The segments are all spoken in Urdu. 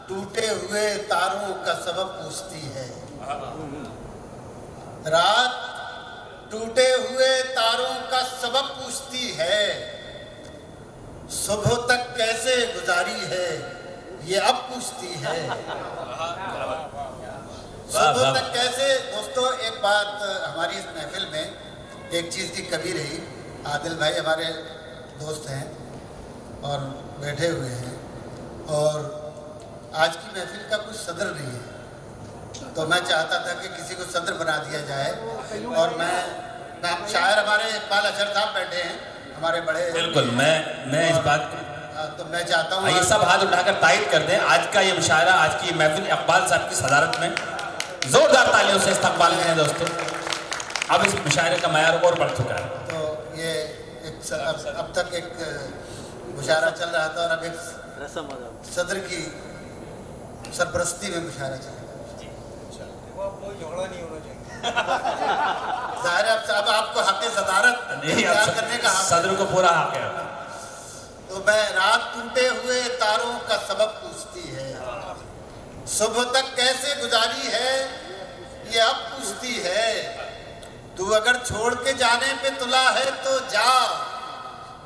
ٹوٹے ہوئے تاروں کا سبب پوچھتی ہے. رات ٹوٹے ہوئے تاروں کا سبب پوچھتی ہے. صبح تک کیسے گزاری ہے یہ اب پوچھتی ہے. صبح تک کیسے. دوستو ایک بات ہماری اس محفل میں ایک چیز کی کمی رہی. عادل بھائی ہمارے دوست ہیں اور بیٹھے ہوئے ہیں اور آج کی محفل کا کچھ صدر نہیں ہے تو میں چاہتا تھا کہ کسی کو صدر بنا دیا جائے. اور میں شاعر ہمارے اقبال اچھر صاحب بیٹھے ہیں ہمارے بڑے. بالکل میں اس بات کو تو میں چاہتا ہوں یہ سب ہاتھ اٹھا کر تائید کر دیں. آج کا یہ مشاعرہ آج کی محفل اقبال صاحب کی صدارت میں زوردار تالیوں سے استقبال کریں دوستوں. اب اس مشاعرے کا معیار اور بڑھ چکا ہے. تو یہ اب تک ایک مشاعرہ چل رہا تھا اور اب ایک صدر کی سرپرستی میں مشاعرہ چل رہا ہے. کوئی جھگڑا نہیں ہونا چاہیے. ظاہر ہے اب آپ کو حق صدارت اختیار کرنے کا حق. صدر کو پورا حق ہے. تو میں رات ٹوٹے ہوئے تاروں کا سبب پوچھتی ہے. صبح تک کیسے گزاری ہے یہ اب پوچھتی ہے. تو اگر چھوڑ کے جانے پہ تلا ہے تو جا.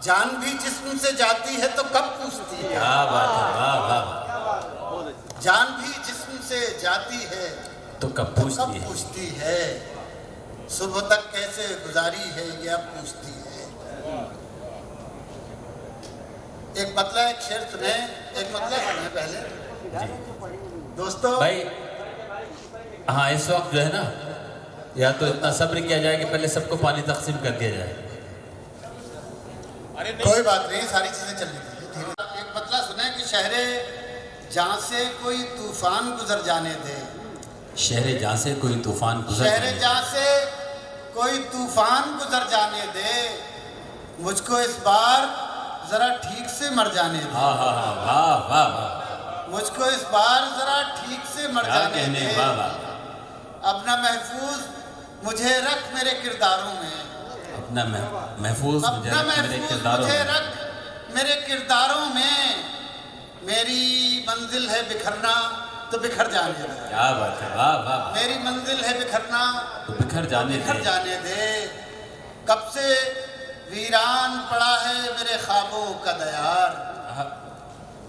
جان بھی جسم سے جاتی ہے تو کب پوچھتی ہے. کیا بات ہے. واہ واہ. جان بھی جسم سے جاتی ہے تو کب کب پوچھتی ہے. پوچھتی ہے. صبح تک کیسے گزاری ہے یہ اب پوچھتی ہے. ایک مطلب ایک شعر سنیں. ایک مطلب سنیں پہلے دوستو. بھائی ہاں اس وقت جو ہے نا یا تو اتنا صبر کیا جائے کہ پہلے سب کو پانی تقسیم کر دیا جائے. کوئی بات نہیں ساری چیزیں چل رہی تھی. ایک مطلب سنیں کہ شہر جہاں سے کوئی طوفان گزر جانے دے. شہر جہاں سے کوئی طوفان گزر شہر جائے. جہاں سے کوئی طوفان گزر جانے دے. مجھ کو اس بار ذرا ٹھیک سے مر جانے دے. ہاں ہاں ہاں. واہ واہ واہ. مجھ کو اس بار ذرا ٹھیک سے مر کیا جانے کہنے. دے. واہ واہ. اپنا محفوظ مجھے رکھ میرے کرداروں میں. اپنا محفوظ اپنا میرے محفوظ کرداروں مجھے میں. رکھ میرے کرداروں میں. میری منزل ہے بکھرنا تو بکھر جانے دے. کیا بات ہے. واہ واہ. میری منزل ہے بکھرنا تو بکھر جانے بکھر دے. جانے دے. کب سے ویران پڑا ہے میرے خوابوں کا دیار.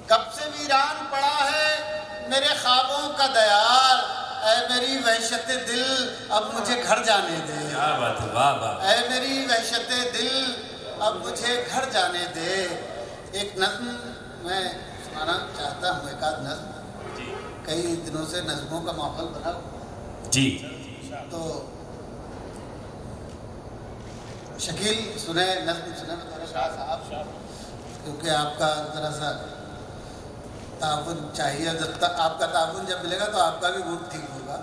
کب سے ویران پڑا ہے میرے خوابوں کا دیار. اے میری وحشت دل اب مجھے گھر جانے دے. کیا بات ہے. واہ واہ. اے میری وحشت دل اب مجھے گھر جانے دے. ایک نظم میں سنانا چاہتا ہوں. ایک آدھ نظم. کئی دنوں سے نظموں کا ماحول بنا جی. تو شکیل سنیں نظم سنیں بطور شاہ صاحب کیونکہ آپ کا ذرا سا تعاون چاہیے. آپ کا تعاون جب ملے گا تو آپ کا بھی موڈ ٹھیک ہوگا.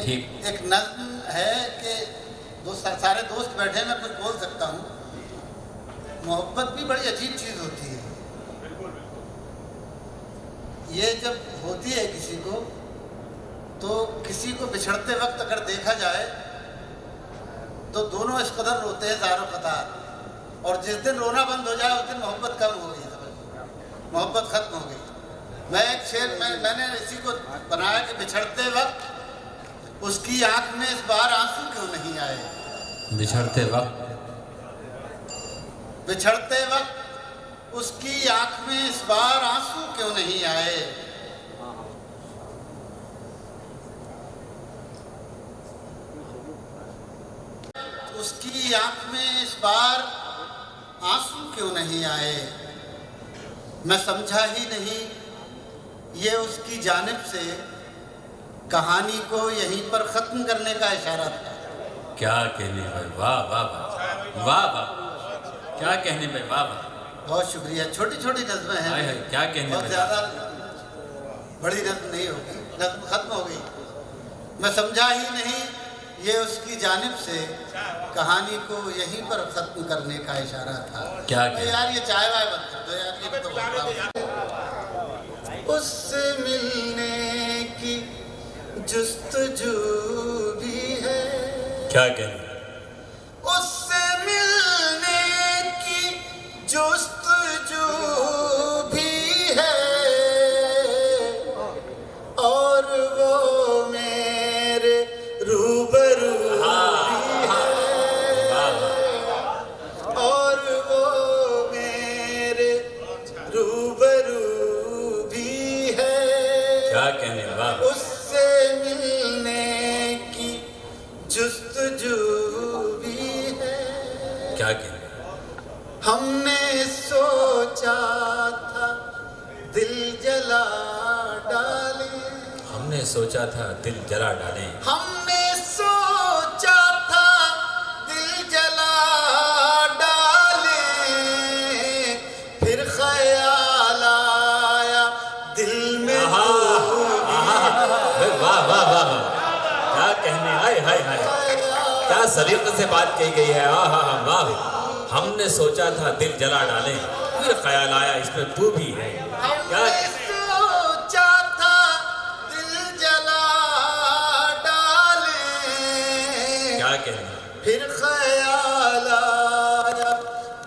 ایک نظم ہے کہ سارے دوست بیٹھے میں کچھ بول سکتا ہوں. محبت بھی بڑی عجیب چیز ہوتی ہے. یہ جب ہوتی ہے کسی کو تو کسی کو بچھڑتے وقت اگر دیکھا جائے تو دونوں اس قدر روتے ہیں زار و قطار. اور جس دن رونا بند ہو جائے اس دن محبت کم ہو گئی. محبت ختم ہو گئی. میں ایک شعر میں نے اسی کو بنایا کہ بچھڑتے وقت اس کی آنکھ میں اس بار آنسو کیوں نہیں آئے. بچھڑتے وقت بچھڑتے وقت اس کی آنکھ میں اس بار آنسو کیوں نہیں آئے. اس کی آنکھ میں اس بار آنسو کیوں نہیں آئے. میں سمجھا ہی نہیں یہ اس کی جانب سے کہانی کو یہیں پر ختم کرنے کا اشارہ تھا. کیا کہنے بھائی. واہ واہ واہ. واہ واہ. کیا کہنے بھائی. واہ واہ. بہت شکریہ. چھوٹی چھوٹی نظمیں ہیں. کیا کہنے بہت بھائی. زیادہ بڑی نظم نہیں ہوگی. نظم ختم ہو گئی. میں سمجھا ہی نہیں یہ اس کی جانب سے کہانی کو یہیں پر ختم کرنے کا اشارہ تھا. کیا کہنے. یار یہ چائے وائے بند کر دو یار. یہ تو اس سے ملنے کی جستجو بھی ہے. کیا کہنے. اس سے ملنے کی جستجو بھی ہے. کیا کہنے واہ اس سے ملنے کی جستجو بھی ہے. کیا کہنے ہم نے سوچا تھا دل جلا ڈالے. ہم نے سوچا تھا دل جلا ڈالیں. ہم نے سوچا تھا دل جلا ڈالے. پھر خیال آیا دل میں واہ واہ واہ واہ کیا کہنے ہائے ہائے ہائے کیا سلیقے سے بات کہی گئی ہے. واہ ہم نے سوچا تھا دل جلا ڈالیں پھر خیال آیا اس میں تو بھی ہے. کیا سوچا تھا دل جلا ڈالے. کیا کہنے پھر خیال آیا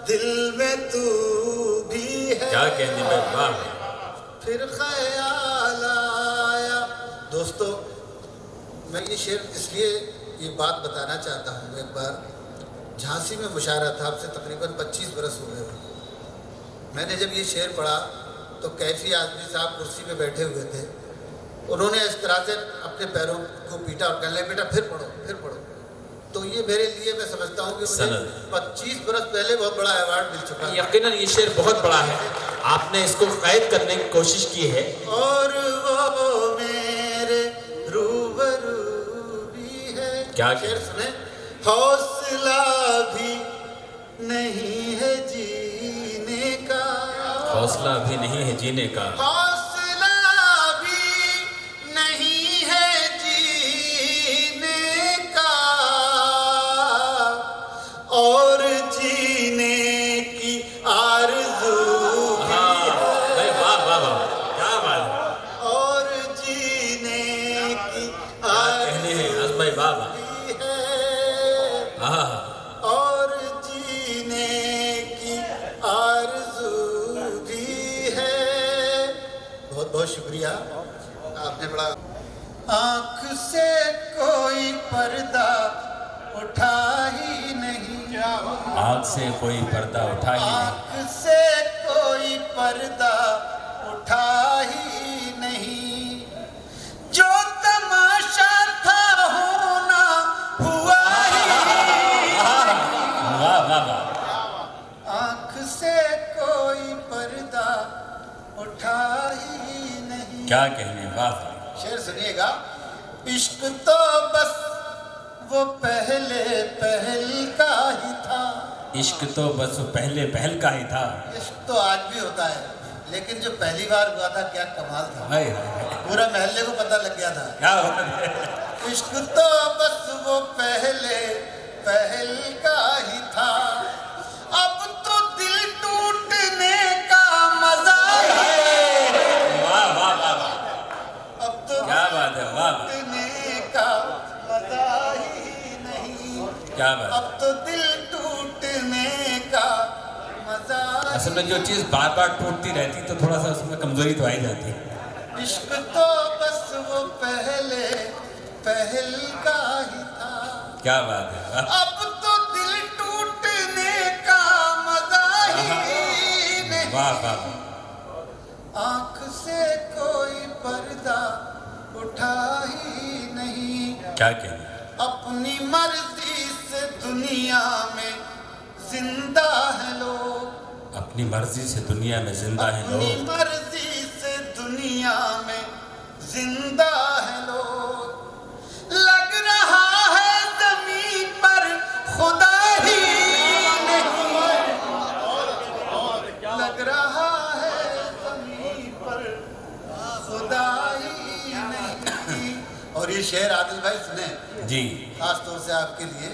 دل میں تو بھی ہے. کیا کہنے میں واہ پھر خیال آیا. دوستو میں یہ شعر اس لیے یہ بات بتانا چاہتا ہوں. ایک بار جھانسی میں مشاعرہ تھا, اب سے تقریباً 25 برس ہو گئے. میں نے جب یہ شعر پڑھا تو کیفی آدمی صاحب کرسی پہ بیٹھے ہوئے تھے. انہوں نے اس طرح سے اپنے پیروں کو پیٹا اور کہنے لگے بیٹا پھر پڑھو پھر پڑھو. تو یہ میرے لیے میں سمجھتا ہوں کہ مجھے 25 برس پہلے بہت بڑا ایوارڈ مل چکا ہے. یقیناً یہ شعر بہت بڑا ہے. آپ نے اس کو قید کرنے کی کوشش کی ہے. اور وہ میرے روبرو بھی ہے. کیا شعر سنیں. حوصلہ بھی نہیں ہے جینے کا. حوصلہ بھی نہیں ہے جینے کا. حوصلہ بھی نہیں ہے جینے کا. اور جینے کی آرزو واہ واہ واہ کیا بات ہے. اور جینے کی کہنے ہیں عزم بھائی واہ واہ ہے. اور جینے کی آرزو بھی ہے. بہت بہت شکریہ. آپ نے بڑا. آنکھ سے کوئی پردہ اٹھا ہی نہیں. آنکھ سے کوئی پردہ اٹھا ہی نہیں. آنکھ سے کوئی پردہ اٹھا ہی نہیں. جو تماشا تھا ہونا ہوا ہی نہیں. واہ واہ واہ آنکھ سے کوئی پردہ اٹھا ہی نہیں. کیا کہنے واہ شعر سنیے گا. عشق تو بس وہ پہلے پہل کا ہی تھا. عشق تو بس پہلے پہل کا ہی تھا. عشق تو آج بھی ہوتا ہے لیکن جو پہلی بار ہوا تھا کیا کمال تھا. ہائے ہائے پورا محلے کو پتہ لگ گیا تھا. کیا بات ہے. عشق تو بس وہ پہلے پہل کا ہی تھا. اب تو دل ٹوٹنے کا مزہ ہے. واہ واہ واہ واہ اب تو کیا بات ہے. واہ واہ ٹوٹنے کا مزہ ہی نہیں. کیا بات ہے. اب تو دل ٹوٹنے کا مزہ. اصل میں جو چیز بار بار ٹوٹتی رہتی تو تھوڑا سا اس میں کمزوری تو آئی جاتی ہے. عشق تو بس وہ پہلے پہل کا ہی تھا. کیا بات ہے. اب تو دل ٹوٹنے کا مزہ ہی نہیں. واہ واہ آنکھ سے کوئی پردہ اٹھا ہی نہیں. کیا کہنے. اپنی مرضی سے دنیا میں زندہ ہے لوگ. اپنی مرضی سے دنیا میں زندہ ہیں اپنی لوگ. مرضی سے دنیا میں زندہ ہے لوگ. لگ رہا ہے زمین پر خدا ہی نہیں. لگ رہا ہے زمین پر خدا ہی نہیں. اور یہ شعر عادل بھائی سنیں جی خاص طور سے آپ کے لیے.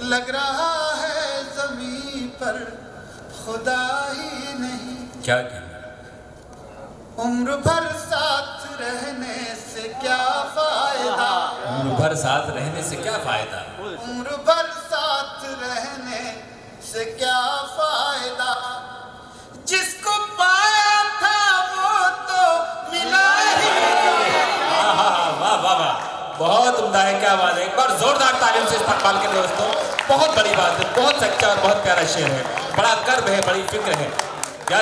لگ رہا ہے زمین پر خدا ہی نہیں. کیا کہنے. عمر بھر ساتھ رہنے سے کیا فائدہ. عمر بھر ساتھ رہنے سے کیا فائدہ. عمر بھر ساتھ رہنے سے کیا فائدہ. جس کو پایا تھا وہ تو ملا ہی. واہ واہ واہ بہت عمدہ ہے. کیا بات ہے. ایک بار زوردار تعلیم سے استقبال کے دوستوں. بہت بڑی بات ہے. بہت سچا اور بہت پیارا شعر ہے. بڑا کرب ہے. بڑی فکر ہے. کیا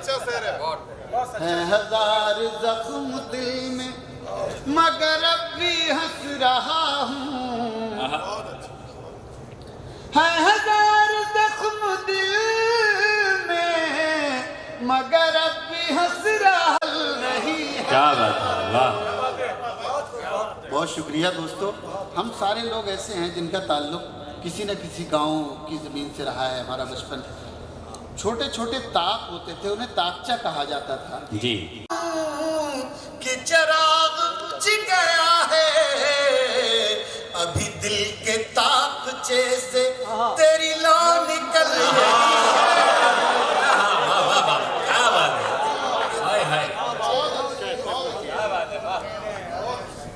ہے ہزار زخم دل میں مگر اب بھی ہنس رہا ہوں ہے ہزار زخم دل میں مگر اب بھی ہنس رہا نہیں ہے کیا بات ہے واہ بہت شکریہ دوستو ہم سارے لوگ ایسے ہیں جن کا تعلق کسی نہ کسی گاؤں کی زمین سے رہا ہے ہمارا بچپن چھوٹے چھوٹے طاق ہوتے تھے انہیں طاقچہ کہا جاتا تھا جی کہ چراغ بجھ گیا ہے ابھی دل کے طاقچے سے تیری لو نکل رہی ہے واہ واہ واہ کیا بات ہے ہائے ہائے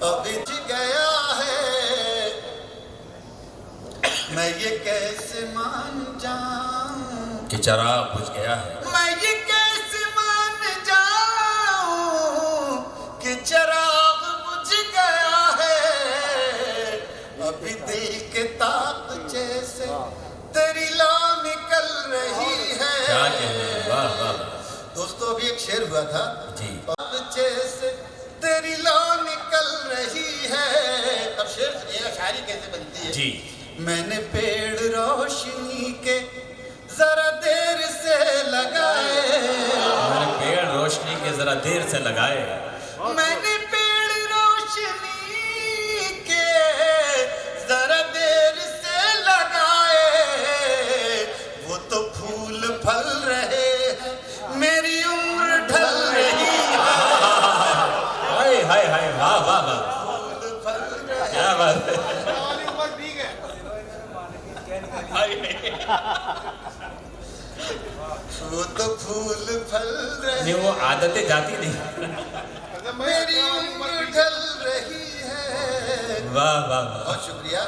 ابھی بجھ گیا ہے میں یہ کیسے مان جاؤں کہ چراغ بجھ گیا ہے میں یہ کیسے مان جاؤں کہ چراغ بجھ گیا ہے ابھی دل کے طاقچے سے تیری لو نکل رہی ہے کیا کہنے ہیں واہ واہ دوستو ابھی ایک شعر ہوا تھا جی طاقچے سے تیری لو نکل رہی ہے اب شعر سنیے شاعری کیسے بنتی ہے جی میں نے پیڑ روشنی کے ذرا دیر سے لگائے میں نے پیڑ روشنی کے ذرا دیر سے لگائے میں نے پیڑ روشنی کے ذرا دیر سے لگائے وہ تو پھول پھل رہے ہیں میری عمر ڈھل رہی ہے ہائے ہائے ہائے واہ واہ واہ پھول پھل رہے کیا بات ہے وہ تو پھول پھل رہے نہیں وہ عادتیں جاتی نہیں میری عمر ڈھل رہی ہے واہ واہ واہ بہت شکریہ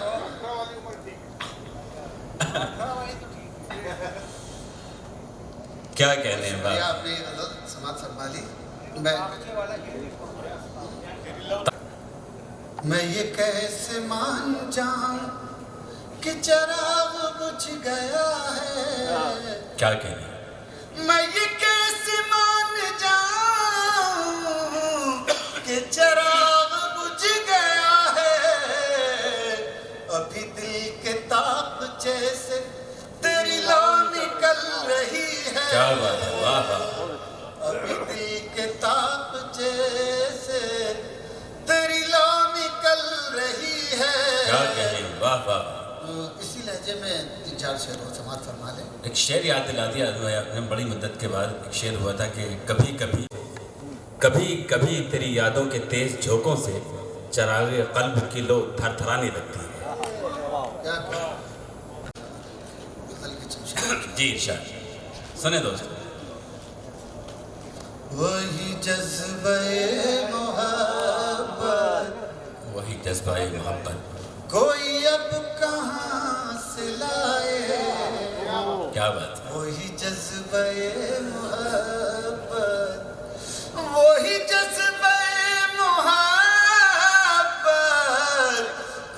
کیا کہنے ہیں شکریہ واہ آپ نے غلط سماعت فرما لی میں یہ کیسے مان جاؤں کہ چراغ بجھ گیا ہے کیا کہنے ہیں میں یہ کیسے مان جاؤں کہ چراغ بجھ گیا ہے ابھی دل کے طاقچے سے تیری لو نکل رہی ہے کیا بات ہے واہ واہ ابھی دل کے طاقچے سے تیری لو نکل رہی ہے کیا کہنے ہیں واہ واہ اسی لہجے میں 3-4 شعر اور سماعت فرما لیں ایک شعر یاد دلا دیا نے بڑی مدت کے بعد ایک شعر ہوا تھا کہ کبھی کبھی کبھی کبھی تیری یادوں کے تیز جھونکوں سے چراغ قلب کی لو تھر تھرانے لگتی ہے کیا ہلکی چمشیر جی ارشاد سنیں دوست وہی جذبہ محبت وہی جذبہ محبت کوئی اب کہاں سے لائے کیا بات ہے وہی جذبہ محبت وہی جذبہ محبت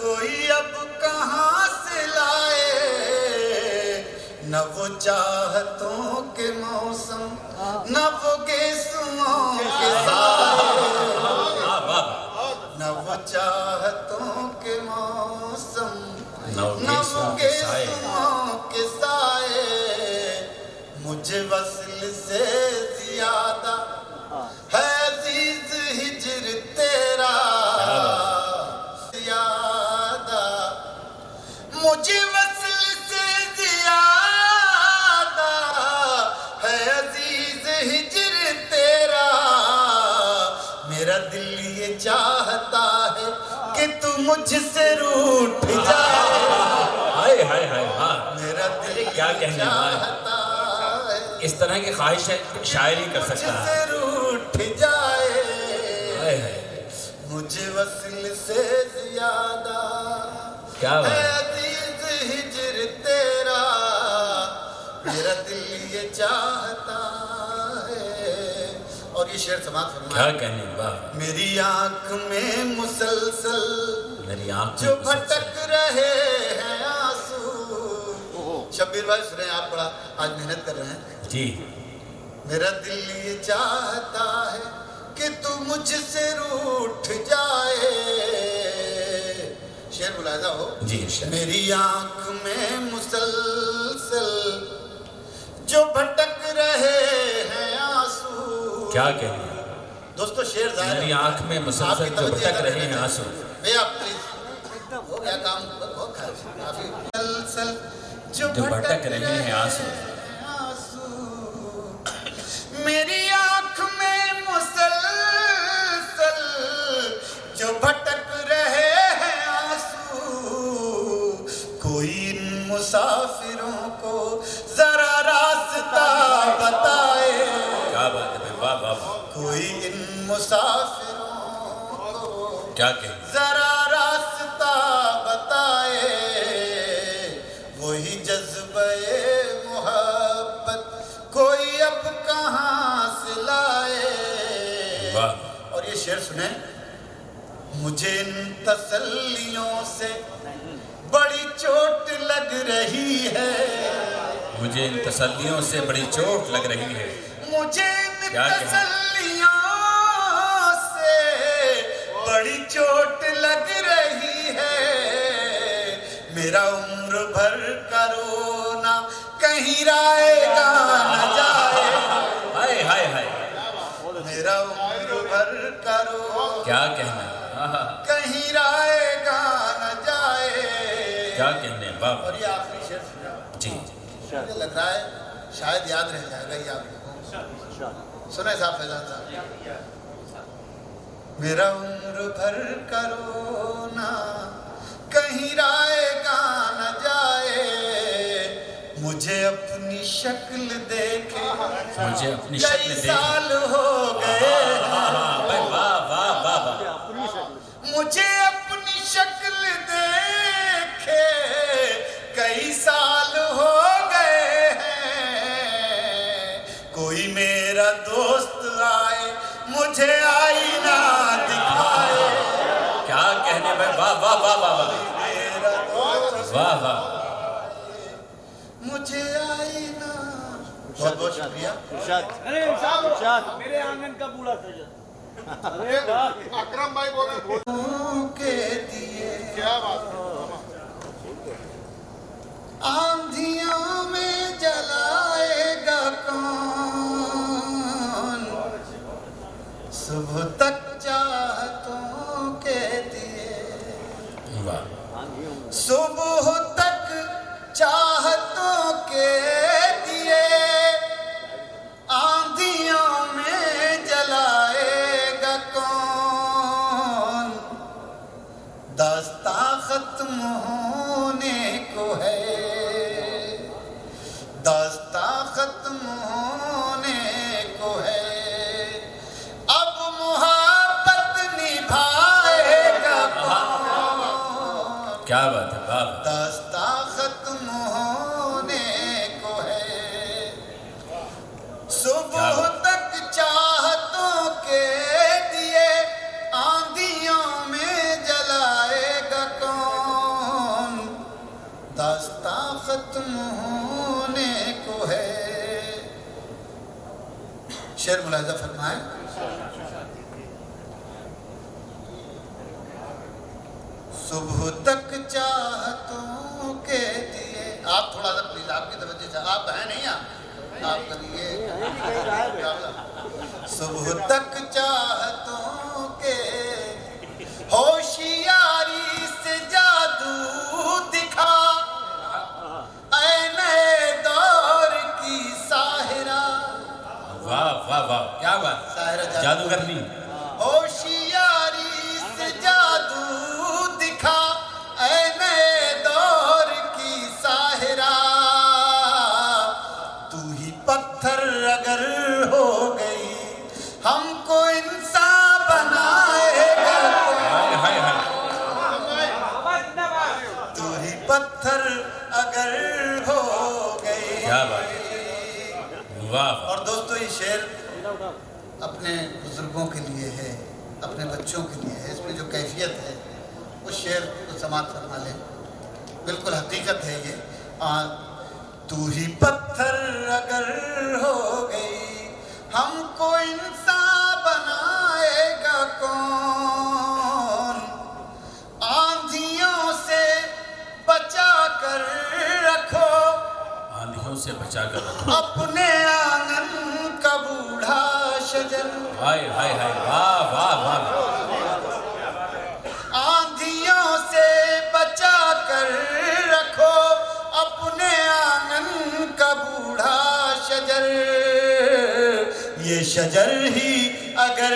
کوئی اب کہاں سے لائے نہ وہ چاہتوں کے موسم نہ وہ گیسوں کے سائے نہ وہ چاہتوں کے موسم نہ وہ گیسوں کے سائے مجھے وصل سے زیادہ ہے عزیز ہجر تیرا زیادہ مجھے وصل سے زیادہ ہے عزیز ہجر تیرا میرا دل یہ چاہتا ہے کہ تو مجھ سے روٹھ جائے ہائے ہائے ہائے ہاں میرا دل کیا کہنے والے چاہتا ہے اس طرح کی خواہش شاعری کر مجھ سکتا ہے سے روٹھ جائے ہائے ہائے مجھے وصل سے زیادہ کیا بات ہے ہے عزیز ہجر تیرا میرا دل یہ چاہتا ہے اور یہ شعر سماعت کیا فرمائے کہنے واہ میری آنکھ میں مسلسل میری آنکھ جو میں بھٹک رہے ہیں آنسو شبیر بھائی سنیں آپ بڑا آج محنت کر رہے ہیں جی میرا دل یہ چاہتا ہے کہ تو مجھ سے روٹھ جائے. شعر ملاحظہ ہو. جی ارشاد. میری آنکھ میں مسلسل جو بھٹک رہے ہیں آنسو. کیا کہیں دوستو شعر ظاہر میری آنکھ میں مسلسل جو بھٹک رہے ہیں آنسو. بھیا پلیز ہو گیا کام بہت کافی. مسلسل جو بھٹک رہے ہیں آنسو. میری آنکھ میں مسلسل جو بھٹک رہے ہیں آنسو. کوئی ان مسافروں کو ذرا راستہ بتائے. کیا بات ہے. واہ واہ واہ. کوئی ان مسافروں کو کیا کہیں ذرا راستہ بتائے. وہی جذبہ محبت کوئی اب کہاں سے لائے. واہ. اور یہ شعر سنیں. مجھے ان تسلیوں سے بڑی چوٹ لگ رہی ہے. مجھے ان تسلیوں سے بڑی چوٹ لگ رہی ہے. مجھے ان تسلیوں سے بڑی چوٹ لگ رہی ہے. میرا عمر بھر کا رونا کہیں رائے گا نہ جائے. ہائے ہائے ہائے. میرا عمر بھر کا رونا کیا کہنا. کہیں رائے گا نہ جائے. کیا کہنے. واہ. اور یہ آخری شعر سنا. جی مجھے لگ رہا ہے شاید یاد رہ جائے گا یہ آپ کو. سنیں صاحب فیضان صاحب. میرا عمر بھر کا رونا کہیں رائے گا نہ جائے. مجھے اپنی شکل دیکھے مجھے اپنی شکل کئی دیکھ. سال ہو گئے. واہ واہ واہ واہ. مجھے اپنی شکل دیکھے کئی سال ہو گئے ہیں. کوئی میرا دوست آئے مجھے آئینہ دکھائے. کیا کہنے میں. واہ واہ واہ واہ واہ. میرا دوست واہ واہ. مجھے آئینہ. بہت بہت شکریہ. میرے آنگن کا بوڑھا سجا. اکرم بھائی بول رہے کے دیے کیا بات ہے. آندھیوں میں جلائے گا کون. صبح تک چاہتوں کے دیے. واہ. صبح تک چاہتوں کے دیے آندھیوں میں جلائے گا کون. داستان ختم ہونے کو ہے. داستان ختم ہونے کو ہے. اب محبت نبھائے گا کون. کیا بات ہے. واہ. داستان ختم ہونے کو ہے. صبح تک چاہتوں کے دیے آندھیوں میں جلائے گا کون. داستان ختم ہونے کو ہے. شعر ملاحظہ فرمائیں. صبح تک چاہتوں کے دیے. آپ تھوڑا سا پلیز آپ کی توجہ سے. آپ ہیں نہیں آپ کریے. صبح تک چاہتوں کے ہوشیاری سے جادو دکھا. اے نئے دور کی ساحرہ. واہ واہ واہ. کیا بات. ساحرہ جادوگرنی. ہوشیاری سے جادو دکھا. اے نئے دور کی ساحرہ. تو ہی پتھر اگر ہو گئی ہم کو انسان بنائے گا. ہائے ہائے. تو ہی پتھر اگر ہو گئی. کیا بات. واہ. اور دوستو یہ شعر اپنے بزرگوں کے لیے ہے, اپنے بچوں کے لیے ہے. اس میں جو کیفیت ہے اس شعر کو سماعت فرما لیں. بالکل حقیقت ہے یہ. تو ہی پتھر اگر ہو گئی ہم کو انسان بنائے گا کون؟ آندھیوں سے بچا کر رکھو آندھیوں سے بچا کر رکھو اپنے آنگن کا بوڑھا شجر۔ ہائے ہائے ہائے واہ واہ واہ آندھیوں سے بچا کر رکھو اپنے آنگن کا بوڑھا شجر، یہ شجر ہی اگر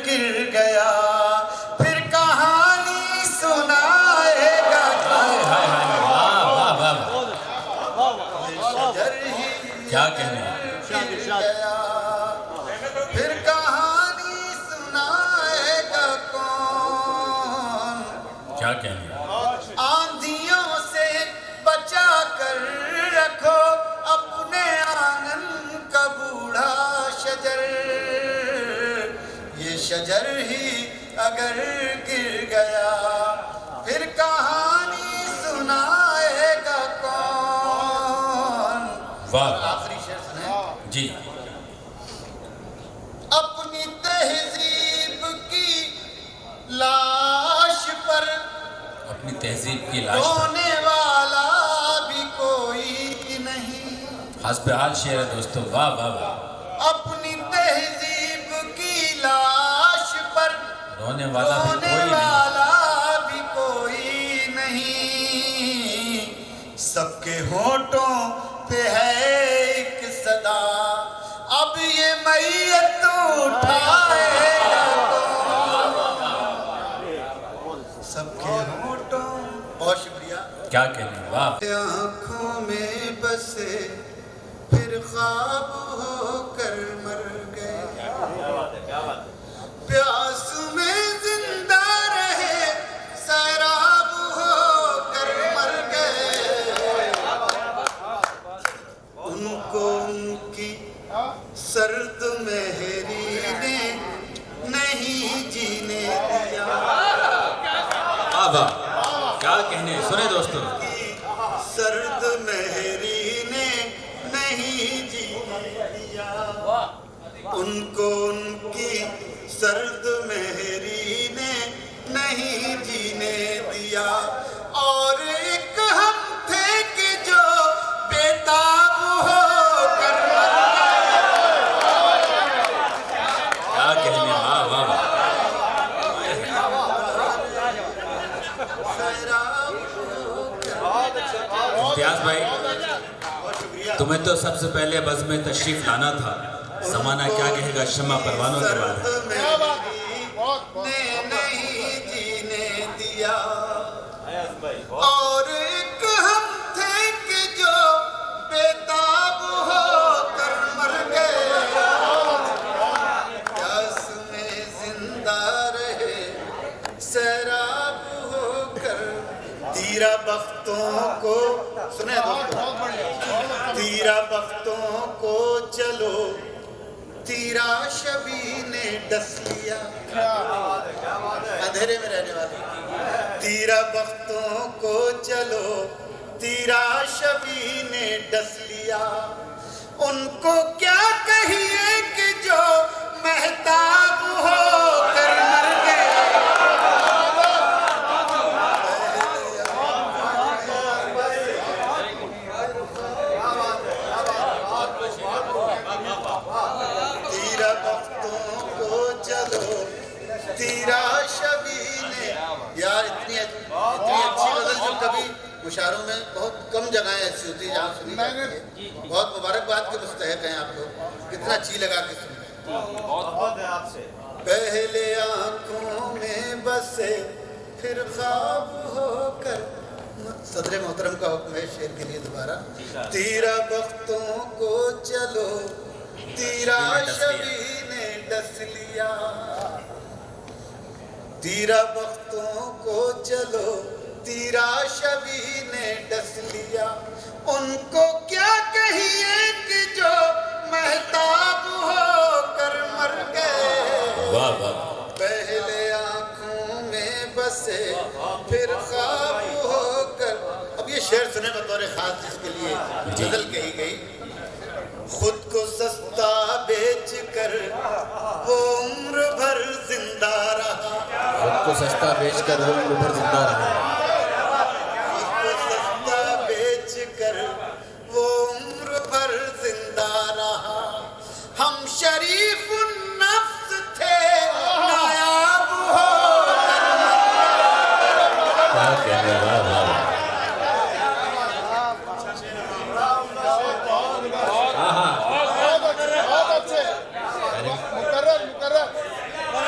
گر گیا پھر کہانی سنائے گا ہائے ہائے ہائے واہ واہ واہ یہ شجر ہی کیا کہنے ہیں گر گیا پھر کہانی سنائے گا کون؟ کیا کہنے ہیں آندھیوں سے بچا کر رکھو اپنے آنگن کا بوڑھا شجر، یہ شجر ہی اگر گر گیا پھر کہانی سنائے گا کون؟ واہ آخری شعر سنیں۔ جی اپنی تہذیب کی لاش پر اپنی تہذیب کی لاش پر رونے والا بھی کوئی نہیں، حسب حال شعر ہے دوستو واہ واہ واہ اپنی تہذیب کی لاش پر رونے والا بھی رونے کوئی نہیں والا بھی کوئی نہیں، سب کے ہونٹوں پہ ہے ایک صدا، اب یہ میت اٹھائے گا کون؟ سب کے ہونٹوں، بہت شکریہ۔ کیا کہنے ہیں واہ آنکھوں میں بسے پھر خواب ہو کر مر گئے، پیاس میں زندہ رہے سیراب ہو کر مر گئے، ان کو ان کی سرد مہری نے نہیں جینے دیا، واہ واہ کیا کہنے ہیں سنیں دوستو سرد مہری نے نہیں جینے دیا، ان کو ان کی سرد مہری نے نہیں جینے دیا، اور ایک ہم تھے کہ جو بیتاب ہو کر کیا کہنے ہیں واہ واہ واہ سیراب ہو کر۔ امتیاز بھائی تمہیں تو سب سے پہلے بز میں تشریف لانا تھا، زمانہ کیا کہے گا شمع پروانوں کے بارے میں سرد مہری نے نہیں جینے دیا، اور ایک ہم تھے کہ جو بیتاب ہو کر مر گئے، پیاس میں زندہ رہے سیراب ہو کر، تیرا بختوں کو سنیں دوستو، تیرا بختوں کو چلو تیرا شبی نے ڈس لیا، اندھیرے میں رہنے والے، تیرا بختوں کو چلو تیرا شبی نے ڈس لیا، ان کو کیا کہیے کہ جو مہتاب ہو کر مر گئے، تیرا بختوں کو چلو تیرا شبی نے، یار اتنی اچھی غزل جو کبھی مشاعروں میں بہت کم جگہیں ایسی ہوتی ہیں جہاں سنی جاتی ہے، بہت مبارکباد کے مستحق ہیں آپ لوگ، کتنا جی لگا کے سنیں۔ بہت ہے آپ سے پہلے آنکھوں میں بسے پھر خواب ہو کر، صدر محترم کا حکم ہے شعر کے لیے دوبارہ، تیرا بختوں کو چلو تیرا شبی نے ڈس لیا، تیرا بختوں کو چلو تیرا شبی نے ڈس لیا، ان کو کیا کہیے کہ جو مہتاب ہو کر مر گئے، واہ واہ پہلے آنکھوں میں بسے پھر خواب ہو کر۔ اب یہ شعر سنیں بطور خاص جس کے لیے غزل کہی گئی، خود کو سستا بیچ کر وہ عمر بھر زندہ رہا. خود کو سستا بیچ کر وہ عمر بھر زندہ رہا. خود کو سستا بیچ کر وہ عمر بھر زندہ رہا. ہم شریف النفس تھے نایاب ہو کیا کہنے والا.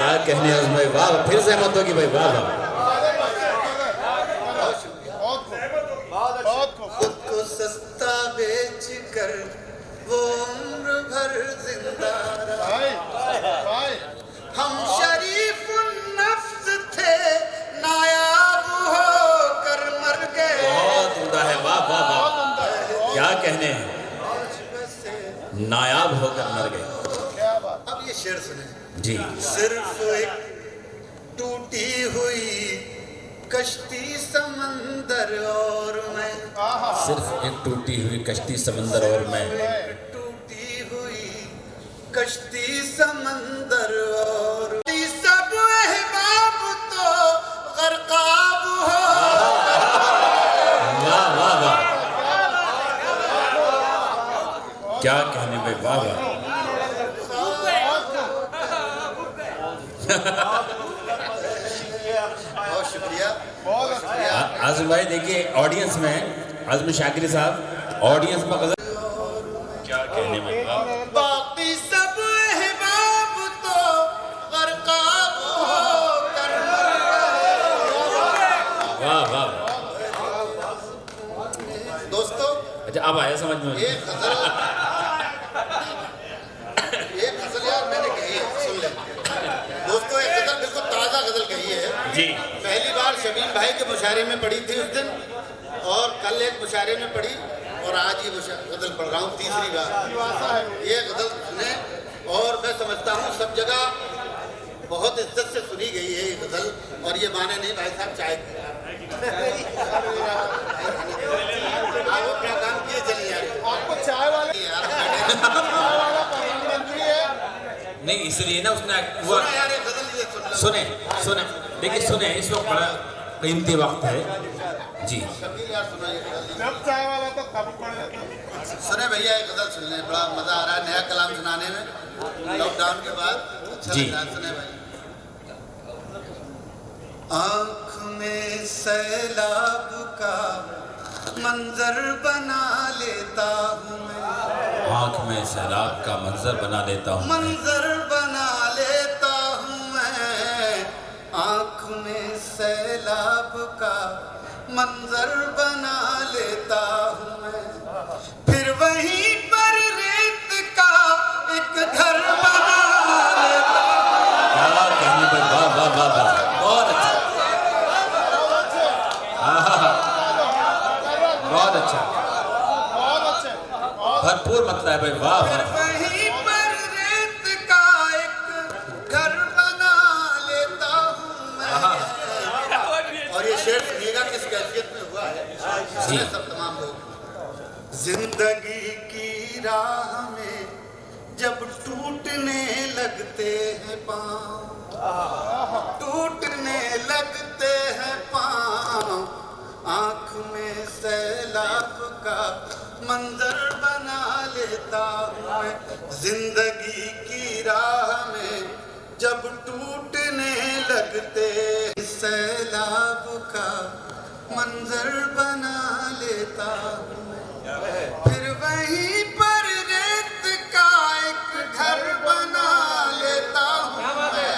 کیا کہنے عظم بھائی واہ. پھر زحمت ہوگی بھائی واہ واہ. خود کو سستا بیچ کر وہ عمر بھر زندہ رہا. ہم شریف النفس تھے نایاب ہو کر مر گئے. بہت عمدہ ہے واہ واہ واہ. کیا کہنے ہیں. نایاب ہو کر مر گئے. اب یہ شعر سنیں. جی. صرف ایک ٹوٹی ہوئی کشتی سمندر اور میں. صرف ایک ٹوٹی ہوئی کشتی سمندر اور میں. ٹوٹی ہوئی کشتی سمندر اور سب احباب تو غرقاب ہو. واہ واہ واہ. کیا کہنے بھائی واہ واہ. بہت شکریہ. عظم بھائی دیکھیے آڈینس میں عظم شاکری صاحب آڈینس میں غزل. کیا کہنے بھائی واہ. باقی سب احباب تو غرقاب ہو کر مر گئے. واہ واہ. دوستو اچھا اب آیا سمجھ میں. ایک غزل یار میں نے کہی ہے, سن لیں دوستو. ایک غزل بالکل تازہ غزل کہی ہے. جی. پہلی بار شبیل بھائی کے مشاعرے میں پڑھی تھی اس دن, اور کل ایک مشاعرے میں پڑھی, اور آج یہ غزل پڑھ رہا ہوں تیسری بار. یہ غزل سنیں, اور میں سمجھتا ہوں سب جگہ بہت عزت سے سنی گئی ہے یہ غزل. اور یہ معنی نہیں بھائی صاحب چائے آپ وہ کیا کام کیے چلے جا رہے آپ کو چائے والا نہیں اس لیے نا اس نے وہ یار یہ غزل یہ سن لو. سنیں سنیں دیکھیے سنیں اس وقت بڑا قیمتی وقت ہے. جی. شبیل یار سنا یہ غزل. جب چائے والا تو کب پڑ جاتا. سنیں بھیا یہ غزل سن لیں, بڑا مزہ آ رہا ہے نیا کلام سنانے میں لاک ڈاؤن کے بعد. اچھا جی. لگ رہا ہے, سنیں بھائی. آنکھ میں سیلاب کا منظر بنا لیتا ہوں میں. آنکھ میں سیلاب کا منظر بنا لیتا ہوں. منظر بنا لیتا ہوں میں. آنکھ میں سیلاب کا منظر بنا لیتا ہوں میں. پھر وہیں پر ریت کا ایک گھر بنا لیتا ہوں. کیا کہنے پر واہ واہ واہ واہ. بہت اچھا. بہت اچھا. بھرپور مطلب ہے بھائی واہ پھر واہ. وہیں پر ریت کا ایک گھر بنا لیتا ہوں میں. اور یہ شعر سنیے گا کس کیفیت میں ہوا ہے. جی. سب تمام لوگ. زندگی کی راہ میں جب ٹوٹنے لگتے ہیں پاؤں, ٹوٹنے لگتے ہیں پاؤں, آنکھ میں سیلاب کا منظر بنا لیتا ہوں میں. زندگی کی راہ میں جب ٹوٹنے لگتے سیلاب کا منظر بنا لیتا ہوں میں. پھر وہیں پر ریت کا ایک گھر بنا لیتا ہوں میں.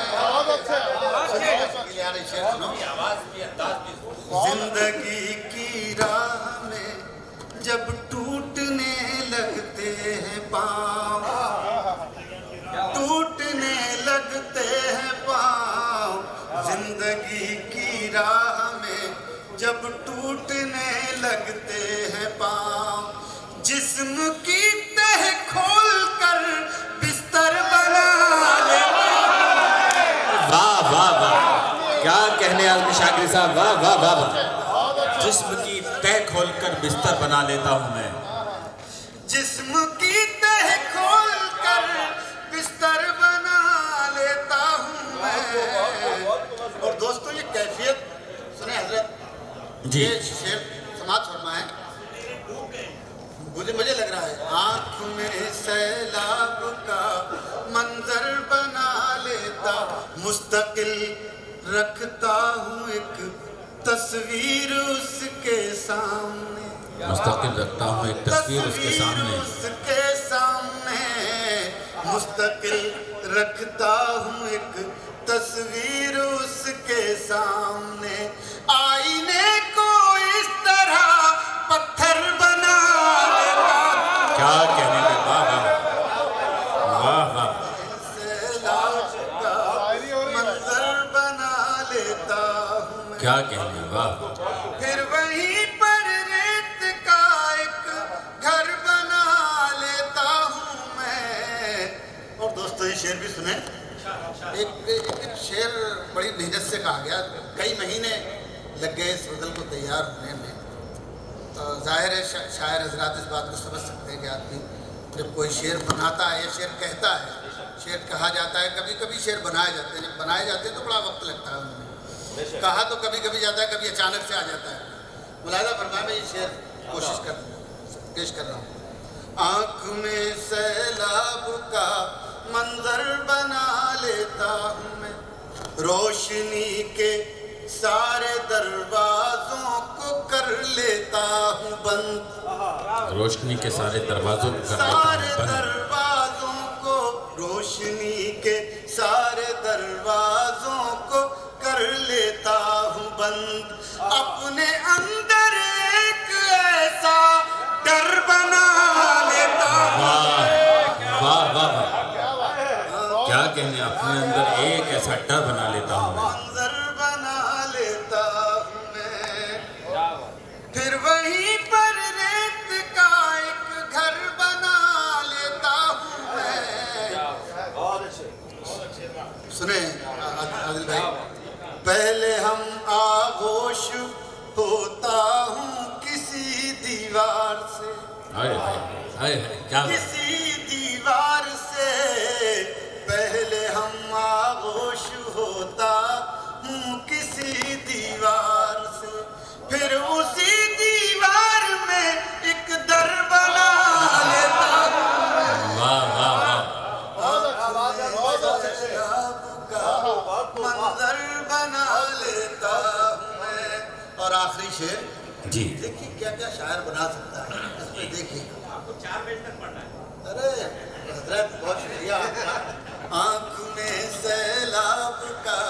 زندگی کی راہ میں جب ٹوٹنے لگتے ہیں پاؤں, ٹوٹنے لگتے ہیں پاؤں. زندگی کی راہ میں جب ٹوٹنے لگتے ہیں پاؤں, جسم کی تہ کھول کر بستر بنا لیتا ہوں. واہ واہ واہ. کیا کہنے عظم شاکری صاحب واہ واہ واہ واہ. جسم کی تہ کھول کر بستر بنا لیتا ہوں میں. جسم کی تہ کھول جی یہ شعر سماعت فرمائیں. مجھے لگ رہا ہے آنکھ میں سیلاب کا منظر بنا لیتا مستقل رکھتا ہوں ایک تصویر اس کے سامنے مستقل رکھتا ہوں ایک تصویر اس کے سامنے مستقل رکھتا ہوں ایک تصویر اس کے سامنے آئینے کو اس طرح پتھر بنا لیتا کیا کہنے میں واہ واہ واہ واہ منظر بنا لیتا ہوں کیا کہنے واہ پھر وہیں پر ریت کا ایک گھر بنا لیتا ہوں میں. اور دوستو یہ شعر بھی سنیں. ایک شعر بڑی محنت سے کہا گیا, کئی مہینے لگ گئے اس غزل کو تیار ہونے میں. ظاہر ہے شاعر حضرات اس بات کو سمجھ سکتے ہیں کہ آدمی جب کوئی شعر بناتا ہے یا شعر کہتا ہے, شعر کہا جاتا ہے, کبھی کبھی شعر بنائے جاتے ہیں, جب بنائے جاتے ہیں تو بڑا وقت لگتا ہے انہوں نے. کہا تو کبھی کبھی جاتا ہے, کبھی اچانک سے آ جاتا ہے. ملاحظہ فرمائیں, میں یہ شعر پیش کر رہا ہوں. آنکھ میں سیلاب کا منظر بنا لیتا ہوں میں, روشنی کے سارے دروازوں کو کر لیتا ہوں بند, روشنی کے سارے دروازوں کو کر لیتا سارے ہوں بند, دروازوں کو روشنی کے سارے دروازوں کو کر لیتا ہوں بند, اپنے اندر ایک ایسا ڈر بنا لیتا ہوں. واہ واہ واہ کیا کہنے, اپنے اندر ایک ایسا ڈر بنا لیتا ہوں میں, منظر بنا لیتا ہوں میں, پھر وہیں پر ریت کا ایک گھر بنا لیتا ہوں میں. سنیں عادل بھائی, پہلے ہم آغوش ہوتا ہوں کسی دیوار سے, ہائے ہائے ہائے کیا کسی دیوار سے پہلے ہم آغوش ہوتا ہوں کسی دیوار سے, پھر اسی دیوار میں ایک در بنا لیتا ہوں. واہ واہ واہ منظر بنا لیتا ہوں میں. اور آخری شعر جی دیکھیے کیا کیا شاعر بنا سکتا ہے اس میں, دیکھیے. ارے حضرت بہت شکریہ آپ کا. آنکھ میں سیلاب کا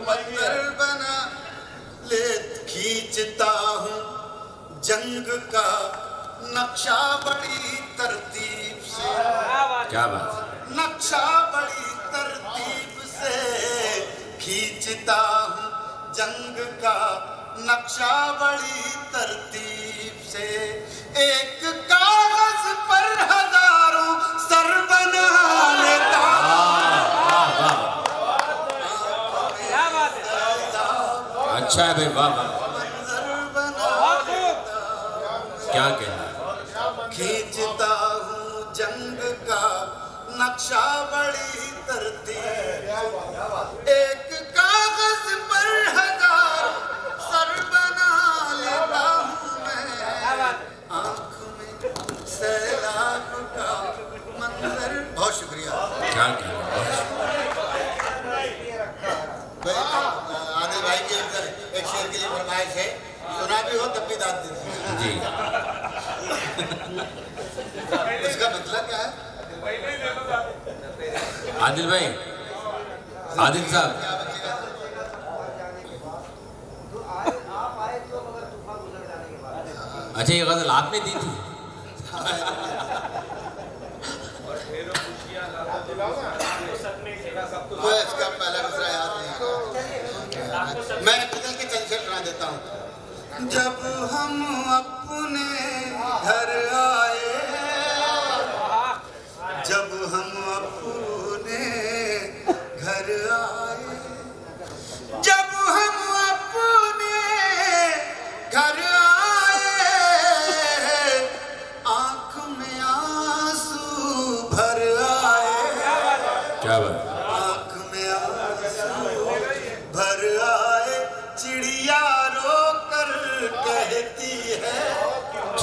منظر بنا لے, کھینچتا ہوں جنگ کا نقشہ بڑی ترتیب سے, کیا بات, نقشہ بڑی ترتیب سے کھینچتا ہوں جنگ کا نقشہ بڑی ترتیب سے, ایک کاغذ پر ہزاروں سر بنا لیتا ہوں. اچھا ہے بھائی, واہ واہ منظر بنا لیتا ہوں. کیا کہنا, کھینچتا ہوں جنگ کا نقشہ بڑی ترتیب, ایک کاغذ پر ہزار سر بنا لیتا ہوں میں, آنکھ میں سیلاب کا منظر. بہت شکریہ. کیا کہنا, عادل بھائی کی ایک شعر کے لیے فرمائش ہے, سنا بھی ہو تب بھی داد دے دیں. جی اس کا مطلب کیا ہے؟ عادل بھائی, عادل صاحب, اچھا یہ غزل آپ نے دی تھی, کوئی اس کا پہلا مصرع یاد نہیں. میں غزل کی چند شعر سنا دیتا ہوں. جب ہم اپنے گھر آئے, جب ہم اپنے گھر آئے, جب ہم اپنے گھر آئے, آنکھ میں آنسو بھر آئے, کیا بات, آنکھ میں آنسو بھر آئے, چڑیا رو کر کے